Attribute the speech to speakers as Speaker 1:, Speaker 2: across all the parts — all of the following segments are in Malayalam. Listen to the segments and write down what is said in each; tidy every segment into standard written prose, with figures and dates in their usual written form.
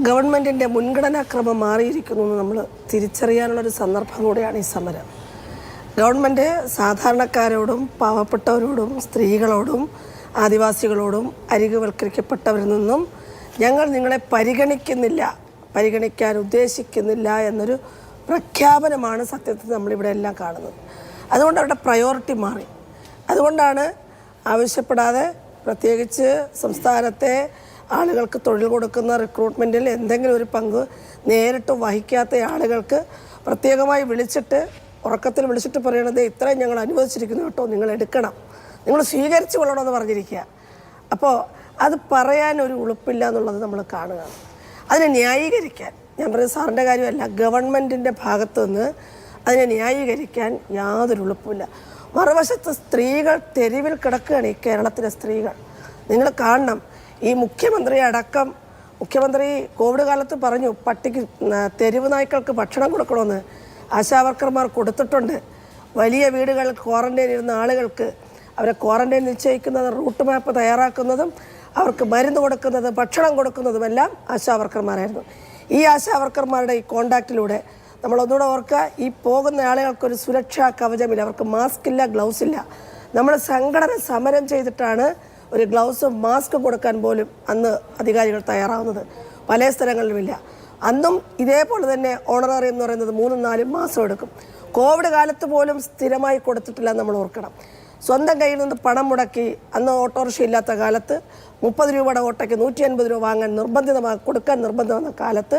Speaker 1: ഗവൺമെൻറ്റിൻ്റെ മുൻഗണനാക്രമം മാറിയിരിക്കുന്നു എന്ന് നമ്മൾ തിരിച്ചറിയാനുള്ളൊരു സന്ദർഭം കൂടിയാണ് ഈ സമരം. ഗവൺമെൻറ് സാധാരണക്കാരോടും പാവപ്പെട്ടവരോടും സ്ത്രീകളോടും ആദിവാസികളോടും അരികുവൽക്കരിക്കപ്പെട്ടവരിൽ നിന്നും ഞങ്ങൾ നിങ്ങളെ പരിഗണിക്കാൻ ഉദ്ദേശിക്കുന്നില്ല എന്നൊരു പ്രഖ്യാപനമാണ് സത്യത്തിൽ നമ്മളിവിടെ എല്ലാം കാണുന്നത്. അതുകൊണ്ട് അവരുടെ പ്രയോറിറ്റി മാറി. അതുകൊണ്ടാണ് ആവശ്യപ്പെടാതെ പ്രത്യേകിച്ച് സംസ്ഥാനത്തെ ആളുകൾക്ക് തൊഴിൽ കൊടുക്കുന്ന റിക്രൂട്ട്മെൻറ്റിൽ എന്തെങ്കിലും ഒരു പങ്ക് നേരിട്ട് വഹിക്കാത്ത ആളുകൾക്ക് പ്രത്യേകമായി ഉറക്കത്തിൽ വിളിച്ചിട്ട് പറയണത് ഇത്രയും ഞങ്ങൾ അനുവദിച്ചിരിക്കുന്നു കേട്ടോ, നിങ്ങൾ എടുക്കണം, നിങ്ങൾ സ്വീകരിച്ചു കൊള്ളണമെന്ന് പറഞ്ഞിരിക്കുക. അപ്പോൾ അത് പറയാൻ ഒരു ഉളുപ്പില്ല എന്നുള്ളത് നമ്മൾ കാണുക. അതിനെ ന്യായീകരിക്കാൻ, ഞാൻ പറയുന്നത് സാറിൻ്റെ കാര്യമല്ല, ഗവൺമെൻറ്റിൻ്റെ ഭാഗത്തു നിന്ന് അതിനെ ന്യായീകരിക്കാൻ യാതൊരു ഉളുപ്പില്ല. മറുവശത്ത് സ്ത്രീകൾ തെരുവിൽ കിടക്കുകയാണ്. ഈ കേരളത്തിലെ സ്ത്രീകൾ നിങ്ങൾ കാണണം. ഈ മുഖ്യമന്ത്രി കോവിഡ് കാലത്ത് പറഞ്ഞു തെരുവ് നായ്ക്കൾക്ക് ഭക്ഷണം കൊടുക്കണമെന്ന്. ആശാവർക്കർമാർ കൊടുത്തിട്ടുണ്ട്. വലിയ വീടുകളിൽ ക്വാറന്റൈൻ ഇരുന്ന ആളുകൾക്ക് അവരെ ക്വാറന്റൈൻ നിശ്ചയിക്കുന്നത്, റൂട്ട് മാപ്പ് തയ്യാറാക്കുന്നതും അവർക്ക് മരുന്ന് കൊടുക്കുന്നതും ഭക്ഷണം കൊടുക്കുന്നതുമെല്ലാം ആശാവർക്കർമാരായിരുന്നു. ഈ ആശാവർക്കർമാരുടെ ഈ കോണ്ടാക്റ്റിലൂടെ നമ്മളൊന്നുകൂടെ ഓർക്കുക, ഈ പോകുന്ന ആളുകൾക്കൊരു സുരക്ഷാ കവചമില്ല, അവർക്ക് മാസ്ക് ഇല്ല, ഗ്ലൗസ് ഇല്ല. നമ്മൾ സംഘടന സമരം ചെയ്തിട്ടാണ് ഒരു ഗ്ലൗസും മാസ്ക് കൊടുക്കാൻ പോലും അന്ന് അധികാരികൾ തയ്യാറാവുന്നത്. പല സ്ഥലങ്ങളിലുമില്ല. അന്നും ഇതേപോലെ തന്നെ ഓണററി എന്ന് പറയുന്നത് 3-4 മാസം എടുക്കും. കോവിഡ് കാലത്ത് പോലും സ്ഥിരമായി കൊടുത്തിട്ടില്ല നമ്മൾ ഓർക്കണം. സ്വന്തം കയ്യിൽ നിന്ന് പണം മുടക്കി, അന്ന് ഓട്ടോറിക്ഷ ഇല്ലാത്ത കാലത്ത് 30 രൂപയുടെ ഓട്ടോയ്ക്ക് 150 രൂപ കൊടുക്കാൻ നിർബന്ധമെന്ന കാലത്ത്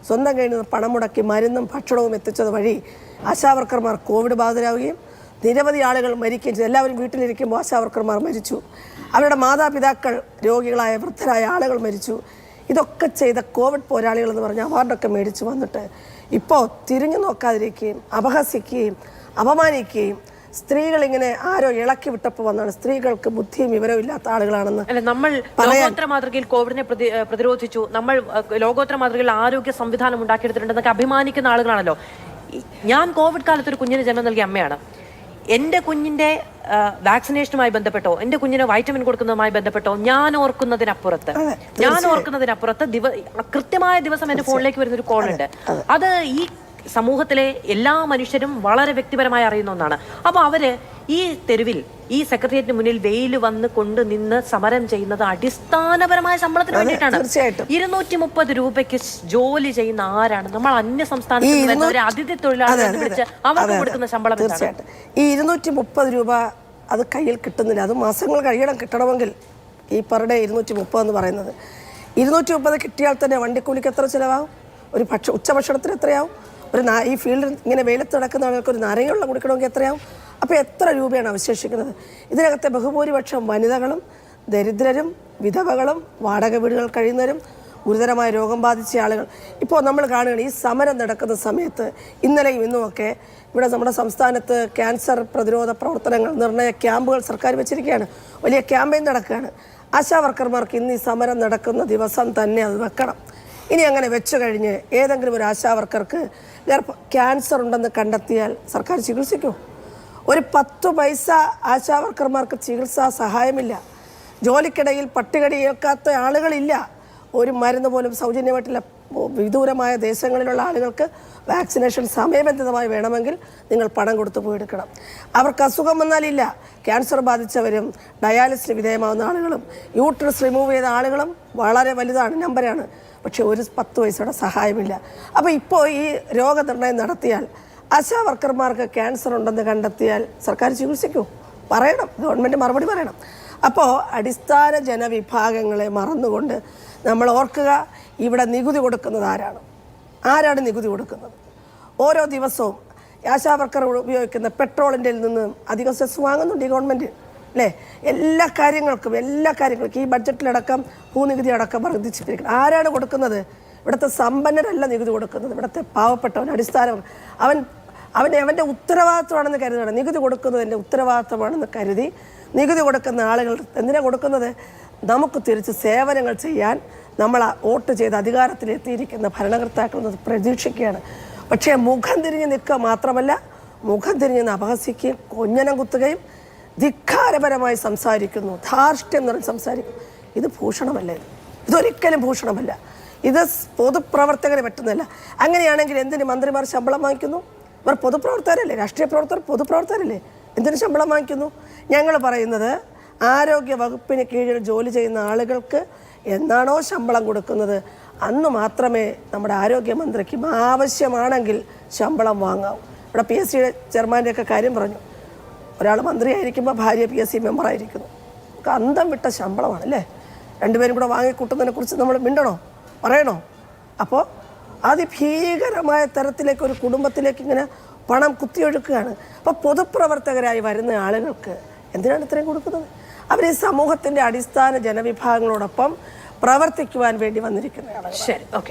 Speaker 1: സ്വന്തം കയ്യിൽ നിന്ന് പണം മുടക്കി മരുന്നും ഭക്ഷണവും എത്തിച്ചത് വഴി ആശാവർക്കർമാർ കോവിഡ് ബാധിതരാവുകയും നിരവധി ആളുകൾ മരിക്കുകയും ചെയ്തു. എല്ലാവരും വീട്ടിലിരിക്കുമ്പോൾ ആശാവർക്കർമാർ മരിച്ചു. അവരുടെ മാതാപിതാക്കൾ രോഗികളായ വൃദ്ധരായ ആളുകൾ മരിച്ചു. ഇതൊക്കെ ചെയ്ത കോവിഡ് പോരാളികൾ എന്ന് പറഞ്ഞ അവാർഡൊക്കെ മേടിച്ചു വന്നിട്ട് ഇപ്പോൾ തിരിഞ്ഞു നോക്കാതിരിക്കുകയും അപഹസിക്കുകയും അപമാനിക്കുകയും സ്ത്രീകൾ ഇങ്ങനെ ആരോ ഇളക്കി വിട്ടപ്പോൾ വന്നാണ് സ്ത്രീകൾക്ക് ബുദ്ധിയും വിവരവും ഇല്ലാത്ത ആളുകളാണെന്ന്.
Speaker 2: നമ്മൾ ലോകോത്തര മാതൃകയിൽ കോവിഡിനെ പ്രതിരോധിച്ചു, നമ്മൾ ലോകോത്തര മാതൃകയിൽ ആരോഗ്യ സംവിധാനം ഉണ്ടാക്കിയെടുത്തിട്ടുണ്ടെന്നൊക്കെ അഭിമാനിക്കുന്ന ആളുകളാണല്ലോ. ഞാൻ കോവിഡ് കാലത്ത് ഒരു കുഞ്ഞിന് ജന്മം നൽകിയ അമ്മയാണ്. എൻ്റെ കുഞ്ഞിൻ്റെ വാക്സിനേഷനുമായി ബന്ധപ്പെട്ടോ എൻ്റെ കുഞ്ഞിന് വൈറ്റമിൻ കൊടുക്കുന്നതുമായി ബന്ധപ്പെട്ടോ ഞാൻ ഓർക്കുന്നതിനപ്പുറത്ത് കൃത്യമായ ദിവസം എൻ്റെ ഫോണിലേക്ക് വരുന്നൊരു കോളുണ്ട്. അത് ഈ സമൂഹത്തിലെ എല്ലാ മനുഷ്യരും വളരെ വ്യക്തിപരമായി അറിയുന്ന ഒന്നാണ്. അപ്പോൾ അവര് ഈ തെരുവിൽ ഈ സെക്രട്ടേറിയറ്റിന് മുന്നിൽ വെയിൽ വന്ന് കൊണ്ട് നിന്ന് സമരം ചെയ്യുന്നത് അടിസ്ഥാനപരമായ ശമ്പളത്തിന് വേണ്ടിയിട്ടാണ്. 230 രൂപയ്ക്ക് ജോലി ചെയ്യുന്ന ആരാണ്? നമ്മൾ അന്യ സംസ്ഥാനത്ത് അതിഥി തൊഴിലാളികളെ വിളിച്ച് അവർക്ക് കൊടുക്കുന്ന ശമ്പളം.
Speaker 1: തീർച്ചയായിട്ടും ഈ 230 രൂപ അത് കയ്യിൽ കിട്ടുന്നില്ല. അത് മാസങ്ങൾ കിട്ടണമെങ്കിൽ ഈ പെർ ഡേ 230 എന്ന് പറയുന്നത് 230 കിട്ടിയാൽ തന്നെ വണ്ടിക്കൂലിക്ക് എത്ര ചിലവാകും? ഒരു ഉച്ചഭക്ഷണത്തിന് എത്രയാവും? ഈ ഫീൽഡിൽ ഇങ്ങനെ വെയിലത്ത് നടക്കുന്ന ആളുകൾക്ക് ഒരു നാരങ്ങ കുടിക്കണമെങ്കിൽ എത്രയാവും? അപ്പോൾ എത്ര രൂപയാണ് അവശേഷിക്കുന്നത്? ഇതിനകത്തെ ബഹുഭൂരിപക്ഷം വനിതകളും ദരിദ്രരും വിധവകളും വാടക വീടുകൾ കഴിയുന്നവരും ഗുരുതരമായ രോഗം ബാധിച്ച ആളുകൾ. ഇപ്പോൾ നമ്മൾ കാണുകയാണ് ഈ സമരം നടക്കുന്ന സമയത്ത് ഇന്നലെയും ഇന്നുമൊക്കെ ഇവിടെ നമ്മുടെ സംസ്ഥാനത്ത് ക്യാൻസർ പ്രതിരോധ പ്രവർത്തനങ്ങൾ നിർണയ ക്യാമ്പുകൾ സർക്കാർ വെച്ചിരിക്കുകയാണ്. വലിയ ക്യാമ്പയിൻ നടക്കുകയാണ്. ആശാവർക്കർമാർക്ക് ഇന്ന് ഈ സമരം നടക്കുന്ന ദിവസം തന്നെ അത് വെക്കണം. ഇനി അങ്ങനെ വെച്ചു കഴിഞ്ഞ് ഏതെങ്കിലും ഒരു ആശാവർക്കർക്ക് ക്യാൻസർ ഉണ്ടെന്ന് കണ്ടെത്തിയാൽ സർക്കാർ ചികിത്സിക്കൂ? ഒരു 10 പൈസ ആശാവർക്കർമാർക്ക് ചികിത്സാ സഹായമില്ല. ജോലിക്കിടയിൽ പട്ടികടി ഏൽക്കാത്ത ആളുകളില്ല. ഒരു മരുന്ന് പോലും സൗജന്യമായിട്ടില്ല. വിദൂരമായ ദേശങ്ങളിലുള്ള ആളുകൾക്ക് വാക്സിനേഷൻ സമയബന്ധിതമായി വേണമെങ്കിൽ നിങ്ങൾ പണം കൊടുത്ത് പോയി എടുക്കണം. അവർക്ക് അസുഖം വന്നാലില്ല. ക്യാൻസർ ബാധിച്ചവരും ഡയാലിസിന് വിധേയമാവുന്ന ആളുകളും യൂട്രസ് റിമൂവ് ചെയ്ത ആളുകളും വളരെ വലുതാണ്, നമ്പറാണ്. പക്ഷെ ഒരു 10 പൈസയുടെ സഹായമില്ല. അപ്പോൾ ഇപ്പോൾ ഈ രോഗനിർണയം നടത്തിയാൽ ആശാവർക്കർമാർക്ക് ക്യാൻസർ ഉണ്ടെന്ന് കണ്ടെത്തിയാൽ സർക്കാർ ചികിത്സിക്കൂ? പറയണം, ഗവൺമെൻറ് മറുപടി പറയണം. അപ്പോൾ അടിസ്ഥാന ജനവിഭാഗങ്ങളെ മറന്നുകൊണ്ട് നമ്മൾ ഓർക്കുക, ഇവിടെ നികുതി കൊടുക്കുന്നത് ആരാണ് നികുതി കൊടുക്കുന്നത്? ഓരോ ദിവസവും ആശാവർക്കർ ഉപയോഗിക്കുന്ന പെട്രോളിൻ്റെ നിന്ന് അധികം സെസ് വാങ്ങുന്നുണ്ട് ഈ ഗവൺമെൻറ്, അല്ലേ? എല്ലാ കാര്യങ്ങൾക്കും ഈ ബഡ്ജറ്റിലടക്കം ഭൂനികുതി അടക്കം വർദ്ധിച്ചിരിക്കുന്നത് ആരാണ് കൊടുക്കുന്നത്? ഇവിടുത്തെ സമ്പന്നരല്ല നികുതി കൊടുക്കുന്നത്, ഇവിടുത്തെ പാവപ്പെട്ടവൻ അടിസ്ഥാനം അവൻ്റെ ഉത്തരവാദിത്വമാണെന്ന് കരുതണം. നികുതി കൊടുക്കുന്നതിൻ്റെ ഉത്തരവാദിത്വമാണെന്ന് കരുതി നികുതി കൊടുക്കുന്ന ആളുകൾ എന്തിനാണ് കൊടുക്കുന്നത്? നമുക്ക് തിരിച്ച് സേവനങ്ങൾ ചെയ്യാൻ നമ്മൾ വോട്ട് ചെയ്ത് അധികാരത്തിലെത്തിയിരിക്കുന്ന ഭരണകർത്താക്കൾ പ്രതീക്ഷിക്കുകയാണ്. പക്ഷേ മുഖം തിരിഞ്ഞ് നിൽക്കുക മാത്രമല്ല, മുഖം തിരിഞ്ഞ് അപഹസിക്കുകയും കൊഞ്ഞനം കുത്തുകയും ധിക്കാരപരമായി സംസാരിക്കുന്നു, ധാർഷ്ട്യം നിറഞ്ഞ് സംസാരിക്കുന്നു. ഇത് ഭൂഷണമല്ല. ഇതൊരിക്കലും ഭൂഷണമല്ല. ഇത് പൊതുപ്രവർത്തകരെ പറ്റുന്നില്ല. അങ്ങനെയാണെങ്കിൽ എന്തിന് മന്ത്രിമാർ ശമ്പളം വാങ്ങിക്കുന്നു? ഇവർ പൊതുപ്രവർത്തകരല്ലേ, രാഷ്ട്രീയ പ്രവർത്തകർ പൊതുപ്രവർത്തകരല്ലേ, എന്തിന് ശമ്പളം വാങ്ങിക്കുന്നു? ഞങ്ങൾ പറയുന്നത് ആരോഗ്യ വകുപ്പിന് കീഴിൽ ജോലി ചെയ്യുന്ന ആളുകൾക്ക് എന്നാണോ ശമ്പളം കൊടുക്കുന്നത് അന്ന് മാത്രമേ നമ്മുടെ ആരോഗ്യമന്ത്രിക്കും ആവശ്യമാണെങ്കിൽ ശമ്പളം വാങ്ങാവൂ. ഇവിടെ PSC ചെയർമാൻ്റെയൊക്കെ കാര്യം പറഞ്ഞു. ഒരാൾ മന്ത്രിയായിരിക്കുമ്പോൾ ഭാര്യ PSC മെമ്പറായിരിക്കുന്നു. അന്തം വിട്ട ശമ്പളമാണ് അല്ലേ? രണ്ടുപേരും കൂടെ വാങ്ങിക്കൂട്ടുന്നതിനെ കുറിച്ച് നമ്മൾ മിണ്ടണോ, പറയണോ? അപ്പോൾ അതിഭീകരമായ തരത്തിലേക്ക് ഒരു കുടുംബത്തിലേക്ക് ഇങ്ങനെ പണം കുത്തിയൊഴുക്കുകയാണ്. അപ്പോൾ പൊതുപ്രവർത്തകരായി വരുന്ന ആളുകൾക്ക് എന്തിനാണ് ഇത്രയും കൊടുക്കുന്നത്? അവർ ഈ സമൂഹത്തിൻ്റെ അടിസ്ഥാന ജനവിഭാഗങ്ങളോടൊപ്പം പ്രവർത്തിക്കുവാൻ വേണ്ടി വന്നിരിക്കുന്നതാണ്.
Speaker 2: ശരി, ഓക്കെ.